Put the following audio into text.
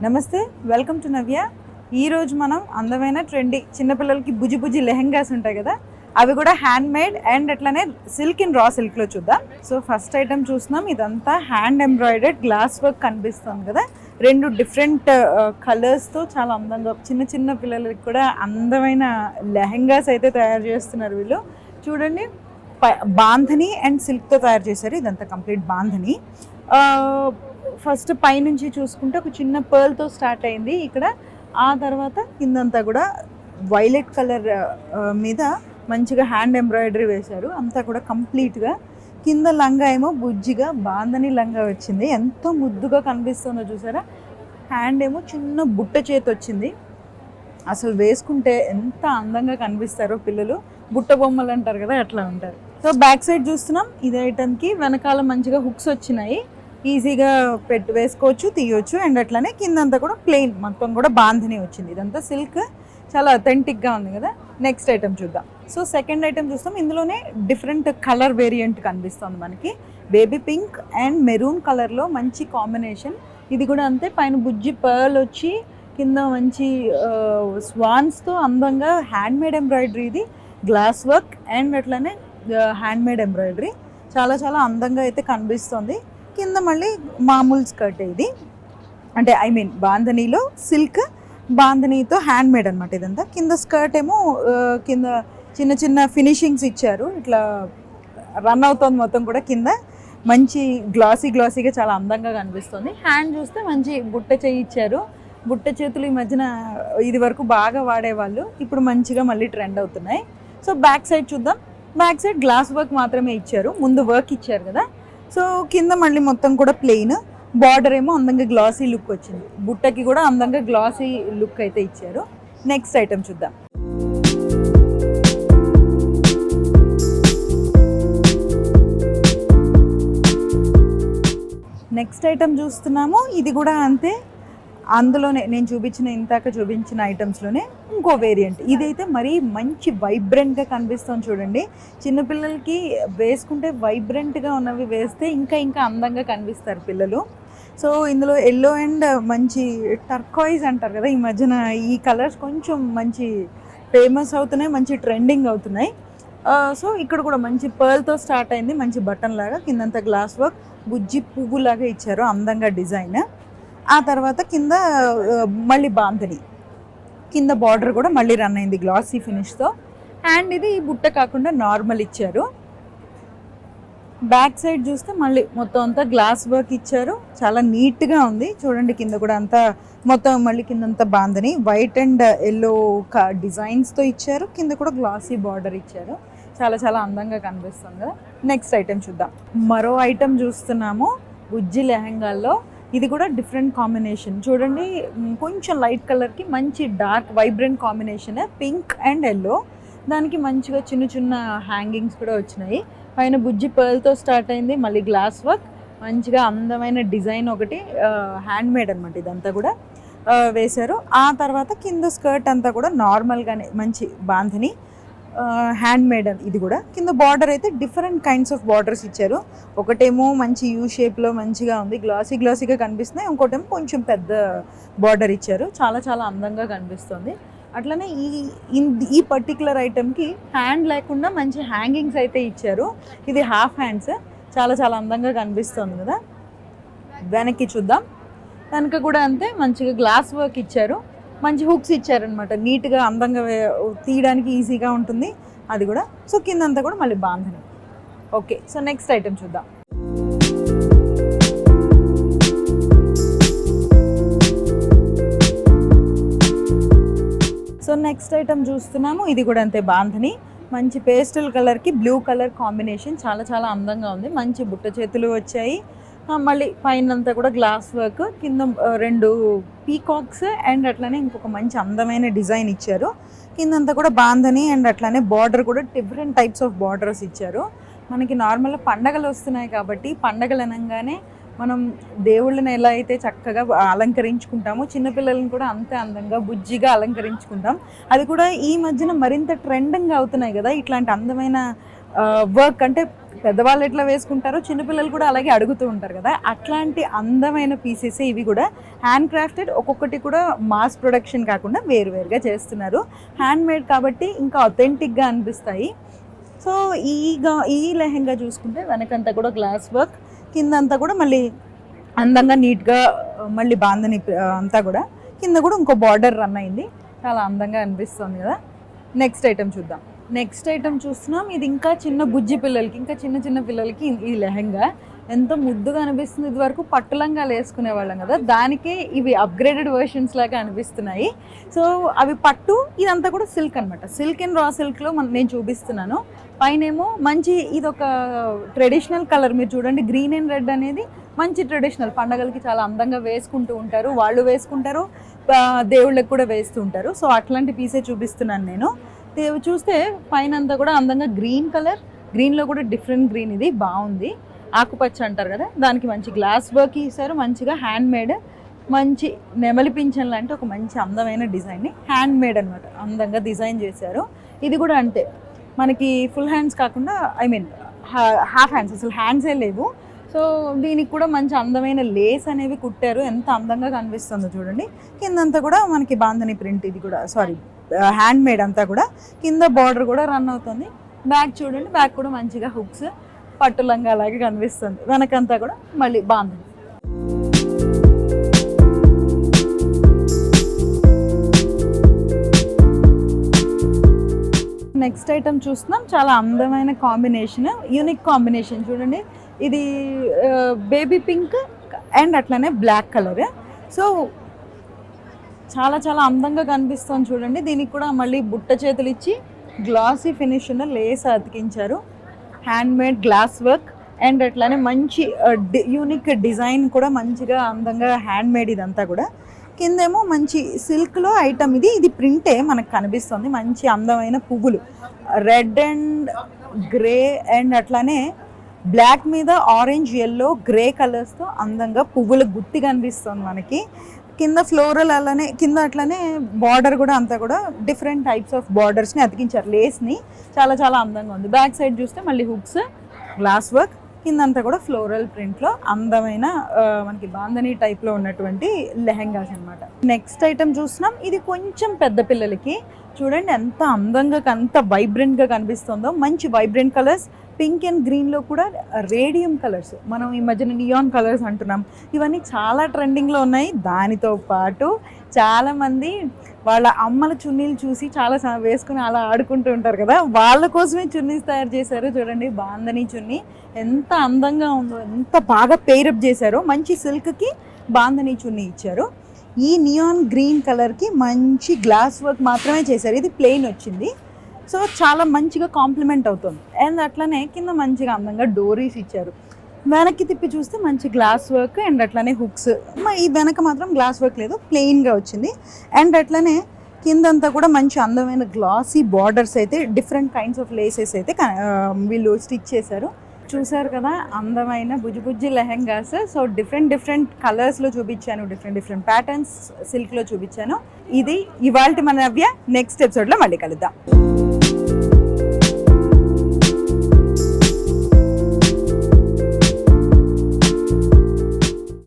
నమస్తే, welcome to నవ్య. ఈరోజు మనం అందమైన ట్రెండీ చిన్నపిల్లలకి బుజ్జి బుజ్జి లెహెంగాస్ ఉంటాయి కదా, అవి కూడా హ్యాండ్ మేడ్ అండ్ అట్లానే సిల్క్ ఇన్ రా సిల్క్లో చూద్దాం. సో ఫస్ట్ ఐటమ్ చూస్తున్నాం, ఇదంతా హ్యాండ్ ఎంబ్రాయిడర్డ్ గ్లాస్ వర్క్ కనిపిస్తుంది కదా. రెండు డిఫరెంట్ కలర్స్తో చాలా అందంగా చిన్న చిన్న పిల్లలకి కూడా అందమైన లెహెంగాస్ అయితే తయారు చేస్తున్నారు వీళ్ళు. చూడండి, బాంధని అండ్ సిల్క్తో తయారు చేశారు. ఇదంతా కంప్లీట్ బాంధని. ఫస్ట్ పైనుంచి చూసుకుంటే ఒక చిన్న పర్ల్తో స్టార్ట్ అయింది ఇక్కడ. ఆ తర్వాత కిందంతా కూడా వైలెట్ కలర్ మీద మంచిగా హ్యాండ్ ఎంబ్రాయిడరీ వేశారు. అంతా కూడా కంప్లీట్గా. కింద లంగా ఏమో బుజ్జిగా బాంధని లంగా వచ్చింది, ఎంతో ముద్దుగా కనిపిస్తుందో చూసారా. హ్యాండ్ ఏమో చిన్న బుట్ట చేతి వచ్చింది. అసలు వేసుకుంటే ఎంత అందంగా కనిపిస్తారో పిల్లలు, బుట్ట బొమ్మలు అంటారు కదా, అట్లా ఉంటారు. సో బ్యాక్ సైడ్ చూస్తున్నాం, ఇదే ఐటమ్కి వెనకాల మంచిగా హుక్స్ వచ్చినాయి, ఈజీగా వేసుకోవచ్చు, తీయవచ్చు. అండ్ అట్లానే కిందంతా కూడా ప్లెయిన్ మొత్తం కూడా బాంధని వచ్చింది. ఇదంతా సిల్క్, చాలా అథెంటిక్గా ఉంది కదా. నెక్స్ట్ ఐటమ్ చూద్దాం. సో సెకండ్ ఐటమ్ చూస్తాం, ఇందులోనే డిఫరెంట్ కలర్ వేరియంట్ కనిపిస్తుంది మనకి. బేబీ పింక్ అండ్ మెరూన్ కలర్లో మంచి కాంబినేషన్. ఇది కూడా అంతే, పైన బుజ్జి పర్ల్ వచ్చి కింద మంచి స్వాన్స్తో అందంగా హ్యాండ్ మేడ్ ఎంబ్రాయిడరీ. ఇది గ్లాస్ వర్క్ అండ్ అట్లానే హ్యాండ్ మేడ్ ఎంబ్రాయిడరీ చాలా చాలా అందంగా అయితే కనిపిస్తుంది. కింద మళ్ళీ మామూలు స్కర్ట్, ఇది అంటే బాంధనీలో సిల్క్, బాంధనీతో హ్యాండ్ మేడ్ అనమాట ఇదంతా. కింద స్కర్ట్ ఏమో కింద చిన్న చిన్న ఫినిషింగ్స్ ఇచ్చారు, ఇట్లా రన్ అవుతుంది మొత్తం కూడా. కింద మంచి గ్లాసీగా చాలా అందంగా కనిపిస్తుంది. హ్యాండ్ చూస్తే మంచి బుట్ట చేయి ఇచ్చారు. బుట్ట చేతులు ఈ మధ్యన ఇది వరకు బాగా వాడేవాళ్ళు, ఇప్పుడు మంచిగా మళ్ళీ ట్రెండ్ అవుతున్నాయి. సో బ్యాక్ సైడ్ చూద్దాం. బ్యాక్ సైడ్ గ్లాస్ వర్క్ మాత్రమే ఇచ్చారు, ముందు వర్క్ ఇచ్చారు కదా. సో కింద మళ్ళీ మొత్తం కూడా ప్లెయిన్, బార్డర్ ఏమో అందంగా గ్లాసీ లుక్ వచ్చింది. బుట్టకి కూడా అందంగా గ్లాసీ లుక్ అయితే ఇచ్చారు. నెక్స్ట్ ఐటమ్ చూద్దాం. నెక్స్ట్ ఐటమ్ చూస్తున్నాము, ఇది కూడా అంతే. అందులోనే నేను ఇందాక చూపించిన ఐటమ్స్లోనే ఇంకో వేరియంట్. ఇదైతే మరీ మంచి వైబ్రెంట్గా కనిపిస్తుంది చూడండి. చిన్నపిల్లలకి వేసుకుంటే వైబ్రెంట్గా ఉన్నవి వేస్తే ఇంకా అందంగా కనిపిస్తారు పిల్లలు. సో ఇందులో ఎల్లో అండ్ మంచి టర్కాయిజ్ అంటారు కదా, ఈ మధ్యన ఈ కలర్స్ కొంచెం మంచి ఫేమస్ అవుతున్నాయి, మంచి ట్రెండింగ్ అవుతున్నాయి. సో ఇక్కడ కూడా మంచి పర్ల్తో స్టార్ట్ అయింది, మంచి బటన్ లాగా. కిందంతా గ్లాస్ వర్క్, బుజ్జి పువ్వులాగా ఇచ్చారు, అందంగా డిజైన్. ఆ తర్వాత కింద మళ్ళీ బాంధని, కింద బార్డర్ కూడా మళ్ళీ రన్ అయింది గ్లాసీ ఫినిష్తో. హ్యాండ్ ఇది ఈ బుట్ట కాకుండా నార్మల్ ఇచ్చారు. బ్యాక్ సైడ్ చూస్తే మళ్ళీ మొత్తం అంతా గ్లాస్ వర్క్ ఇచ్చారు, చాలా నీట్గా ఉంది చూడండి. కింద కూడా అంతా మొత్తం మళ్ళీ కిందంతా బాంధని వైట్ అండ్ ఎల్లో డిజైన్స్తో ఇచ్చారు. కింద కూడా గ్లాసీ బార్డర్ ఇచ్చారు, చాలా చాలా అందంగా కనిపిస్తుంది కదా. నెక్స్ట్ ఐటెం చూద్దాం. మరో ఐటెం చూస్తున్నాము బుజ్జి లెహంగాల్లో. ఇది కూడా డిఫరెంట్ కాంబినేషన్ చూడండి, కొంచెం లైట్ కలర్కి మంచి dark vibrant combination, pink and yellow. దానికి మంచిగా చిన్న చిన్న హ్యాంగింగ్స్ కూడా వచ్చినాయి. పైన బుజ్జి పర్ల్తో స్టార్ట్ అయింది, మళ్ళీ గ్లాస్ వర్క్, మంచిగా అందమైన డిజైన్ ఒకటి హ్యాండ్ మేడ్ అనమాట ఇదంతా కూడా వేశారు. ఆ తర్వాత కింద స్కర్ట్ అంతా కూడా నార్మల్గానే మంచి బాంధని హ్యాండ్ మేడ్. ఇది కూడా కింద బార్డర్ అయితే డిఫరెంట్ కైండ్స్ ఆఫ్ బార్డర్స్ ఇచ్చారు. ఒకటేమో మంచి యూ షేప్లో మంచిగా ఉంది, గ్లాసీగా కనిపిస్తున్నాయి. ఇంకోటేమో కొంచెం పెద్ద బార్డర్ ఇచ్చారు, చాలా చాలా అందంగా కనిపిస్తుంది. అట్లనే ఈ పర్టికులర్ ఐటెంకి హ్యాండ్ లేకుండా మంచి హ్యాంగింగ్స్ అయితే ఇచ్చారు. ఇది హాఫ్ హ్యాండ్స్, చాలా చాలా అందంగా కనిపిస్తుంది కదా. వెనక్కి చూద్దాం. వెనక కూడా అంతే, మంచిగా గ్లాస్ వర్క్ ఇచ్చారు, మంచి హుక్స్ ఇచ్చారనమాట, నీట్గా అందంగా తీయడానికి ఈజీగా ఉంటుంది అది కూడా. సో కిందంతా కూడా మళ్ళీ bandhani. Okay, so next item చూద్దాం. సో నెక్స్ట్ ఐటమ్ చూస్తున్నాము, ఇది కూడా అంతే బాంధని. మంచి పేస్టల్ కలర్కి బ్లూ కలర్ కాంబినేషన్, చాలా చాలా అందంగా ఉంది. మంచి బుట్ట చేతులు వచ్చాయి, మళ్ళీ పైనంతా కూడా గ్లాస్ వర్క్, కింద రెండు పీకాక్స్ అండ్ అట్లానే ఇంకొక మంచి అందమైన డిజైన్ ఇచ్చారు. కిందంతా కూడా బాంధని అండ్ అట్లానే బార్డర్ కూడా డిఫరెంట్ టైప్స్ ఆఫ్ బార్డర్స్ ఇచ్చారు. మనకి నార్మల్గా పండగలు వస్తున్నాయి కాబట్టి, పండగలు అనగానే మనం దేవుళ్ళని ఎలా అయితే చక్కగా అలంకరించుకుంటామో చిన్నపిల్లలను కూడా అంతే అందంగా బుజ్జిగా అలంకరించుకుంటాం. అది కూడా ఈ మధ్యన మరింత ట్రెండింగ్ అవుతున్నాయి కదా ఇట్లాంటి అందమైన వర్క్. అంటే పెద్దవాళ్ళు ఎట్లా వేసుకుంటారో చిన్నపిల్లలు కూడా అలాగే అడుగుతూ ఉంటారు కదా, అట్లాంటి అందమైన పీసెస్ ఇవి కూడా. హ్యాండ్ క్రాఫ్టెడ్, ఒక్కొక్కటి కూడా మాస్ ప్రొడక్షన్ కాకుండా వేరువేరుగా చేస్తున్నారు. హ్యాండ్ మేడ్ కాబట్టి ఇంకా అథెంటిక్గా అనిపిస్తాయి. సో ఈ లెహెంగా చూసుకుంటే వెనకంతా కూడా గ్లాస్ వర్క్, కిందంతా కూడా మళ్ళీ అందంగా నీట్గా మళ్ళీ బాందని అంతా కూడా, కింద కూడా ఇంకో బార్డర్ రన్ అయింది, చాలా అందంగా అనిపిస్తుంది కదా. నెక్స్ట్ ఐటెం చూద్దాం. నెక్స్ట్ ఐటెం చూస్తున్నాం, ఇది ఇంకా చిన్న బుజ్జి పిల్లలకి, ఇంకా చిన్న చిన్న పిల్లలకి ఈ లెహెంగా ఎంతో ముద్దుగా అనిపిస్తుంది. ఇది వరకు పట్టు లంగాలు వేసుకునే వాళ్ళం కదా, దానికే ఇవి అప్గ్రేడెడ్ వర్షన్స్ లాగా అనిపిస్తున్నాయి. సో అవి పట్టు, ఇదంతా కూడా సిల్క్ అనమాట. సిల్క్ అండ్ రా సిల్క్లో నేను చూపిస్తున్నాను. పైనేమో మంచి ఇదొక ట్రెడిషనల్ కలర్, మీరు చూడండి గ్రీన్ అండ్ రెడ్ అనేది మంచి ట్రెడిషనల్, పండగలకి చాలా అందంగా వేసుకుంటూ ఉంటారు, వాళ్ళు వేసుకుంటారు, దేవుళ్ళకి కూడా వేస్తూ ఉంటారు. సో అట్లాంటి పీసే చూపిస్తున్నాను నేను. చూస్తే పైన అంతా కూడా అందంగా గ్రీన్ కలర్, గ్రీన్లో కూడా డిఫరెంట్ గ్రీన్, ఇది బాగుంది, ఆకుపచ్చ అంటారు కదా, దానికి మంచి గ్లాస్ వర్క్ ఇస్తారు, మంచిగా హ్యాండ్ మేడ్, మంచి నెమలి పింఛన్ లాంటి ఒక మంచి అందమైన డిజైన్ని హ్యాండ్ మేడ్ అనమాట అందంగా డిజైన్ చేశారు. ఇది కూడా అంతే, మనకి ఫుల్ హ్యాండ్స్ కాకుండా, ఐ మీన్ హాఫ్ హ్యాండ్స్, అసలు హ్యాండ్సే లేవు. సో దీనికి కూడా మంచి అందమైన లేస్ అనేవి కుట్టారు, ఎంత అందంగా కనిపిస్తుందో చూడండి. కిందంతా కూడా మనకి బాందని ప్రింట్, ఇది కూడా హ్యాండ్ మేడ్ అంతా కూడా. కింద బార్డర్ కూడా రన్ అవుతుంది. బ్యాక్ చూడండి, బ్యాక్ కూడా మంచిగా హుక్స్, పట్టు లంగా అలాగే కనిపిస్తుంది. వెనకంతా కూడా మళ్ళీ బాందని. నెక్స్ట్ ఐటమ్ చూస్తున్నాం, చాలా అందమైన కాంబినేషన్, యూనిక్ కాంబినేషన్ చూడండి. ఇది బేబీ పింక్ అండ్ అట్లనే బ్లాక్ కలర్. సో చాలా చాలా అందంగా కనిపిస్తుంది చూడండి. దీనికి కూడా మళ్ళీ బుట్ట చేతులు ఇచ్చి గ్లాసీ ఫినిష్ ఉన్న లేస్ అతికించారు, hand made glass work and అట్లానే మంచి యూనిక్ డిజైన్ కూడా మంచిగా అందంగా హ్యాండ్ మేడ్. ఇదంతా కూడా కిందేమో మంచి సిల్క్లో ఐటమ్, ఇది ప్రింటే మనకు కనిపిస్తుంది. మంచి అందమైన పువ్వులు, రెడ్ అండ్ గ్రే అండ్ అట్లానే బ్లాక్ మీద ఆరెంజ్, ఎల్లో, గ్రే కలర్స్తో అందంగా పువ్వుల గుత్తి కనిపిస్తుంది మనకి. కింద ఫ్లోరల్ అలానే, కింద అట్లనే బార్డర్ కూడా అంతా కూడా డిఫరెంట్ టైప్స్ ఆఫ్ బార్డర్స్ని అతికించారు, లేస్ని, చాలా చాలా అందంగా ఉంది. బ్యాక్ సైడ్ చూస్తే మళ్ళీ హుక్స్, గ్లాస్ వర్క్, కిందంతా కూడా ఫ్లోరల్ ప్రింట్లో అందమైన మనకి బాందని టైప్లో ఉన్నటువంటి లెహెంగాస్ అనమాట. నెక్స్ట్ ఐటమ్ చూస్తున్నాం, ఇది కొంచెం పెద్ద పిల్లలకి. చూడండి ఎంత అందంగా, ఎంత వైబ్రెంట్గా కనిపిస్తుందో. మంచి వైబ్రెంట్ కలర్స్, పింక్ అండ్ గ్రీన్లో కూడా రేడియం కలర్స్, మనం ఈ మధ్యన నియాన్ కలర్స్ అంటున్నాం, ఇవన్నీ చాలా ట్రెండింగ్లో ఉన్నాయి. దానితో పాటు చాలామంది వాళ్ళ అమ్మల చున్నీలు చూసి చాలా వేసుకుని అలా ఆడుకుంటూ ఉంటారు కదా, వాళ్ళ కోసమే చున్నీస్ తయారు చేశారు. చూడండి బాందని చున్నీ ఎంత అందంగా ఉందో, ఎంత బాగా పేరప్ చేశారో. మంచి సిల్క్కి బాందని చున్నీ ఇచ్చారు. ఈ నియాన్ గ్రీన్ కలర్కి మంచి గ్లాస్ వర్క్ మాత్రమే చేశారు, ఇది ప్లెయిన్ వచ్చింది. సో చాలా మంచిగా కాంప్లిమెంట్ అవుతుంది. అండ్ అట్లనే కింద మంచిగా అందంగా డోరీస్ ఇచ్చారు. వెనక్కి తిప్పి చూస్తే మంచి గ్లాస్ వర్క్ అండ్ అట్లనే హుక్స్. ఈ వెనక మాత్రం గ్లాస్ వర్క్ లేదు, ప్లెయిన్గా వచ్చింది. అండ్ అట్లనే కిందంతా కూడా మంచి అందమైన గ్లాసీ బార్డర్స్ అయితే, డిఫరెంట్ కైండ్స్ ఆఫ్ లేసెస్ అయితే వీళ్ళు స్టిచ్ చేశారు. చూసారు కదా అందమైన బుజ్జి లెహెంగాస్. సో డిఫరెంట్ కలర్స్లో చూపించాను, డిఫరెంట్ ప్యాటర్న్స్ సిల్క్లో చూపించాను. ఇది ఇవాల్టి మన నవ్య. నెక్స్ట్ ఎపిసోడ్లో మళ్ళీ కలుద్దాం.